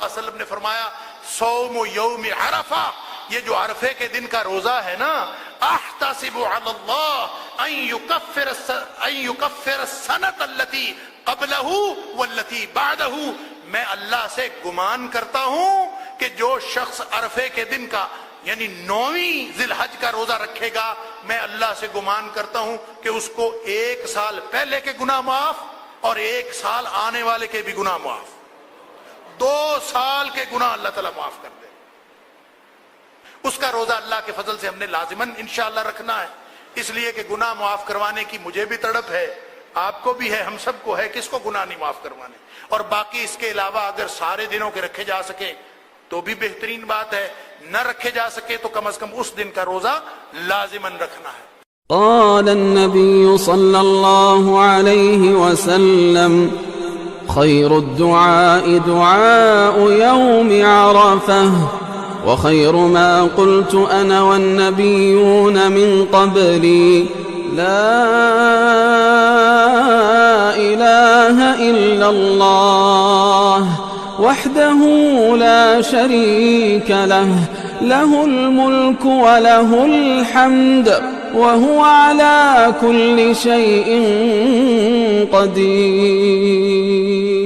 علیہ وسلم نے فرمایا صوم یوم عرفہ، یہ جو عرفے کے دن کا روزہ ہے نا، احتسب علی اللہ ان یکفر السنۃ التي قبلہ والتي بعدہ، میں اللہ سے گمان کرتا ہوں کہ جو شخص عرفے کے دن کا یعنی 9ویں ذی الحج کا روزہ رکھے گا، میں اللہ سے گمان کرتا ہوں کہ اس کو 1 سال پہلے کے گناہ معاف اور 1 سال آنے والے کے بھی گناہ معاف، 2 سال کے گناہ اللہ تعالیٰ معاف کر دے۔ اس کا روزہ اللہ کے فضل سے ہم نے لازماً انشاءاللہ رکھنا ہے، اس لیے کہ گناہ معاف کروانے کی مجھے بھی تڑپ ہے، آپ کو بھی ہے، ہم سب کو ہے، کس کو گناہ نہیں معاف کروانے۔ اور باقی اس کے علاوہ اگر سارے دنوں کے رکھے جا سکے تو بھی بہترین بات ہے، نہ رکھے جا سکے تو کم از کم اس دن کا روزہ لازماً رکھنا ہے۔ قال النبي صلى الله عليه وسلم خير الدعاء دعاء يوم عرفة وخير ما قلت أنا والنبيون من قبلي لا إله إلا الله وحده لا شريك له له الملك وله الحمد وهو على كل شيء قدير۔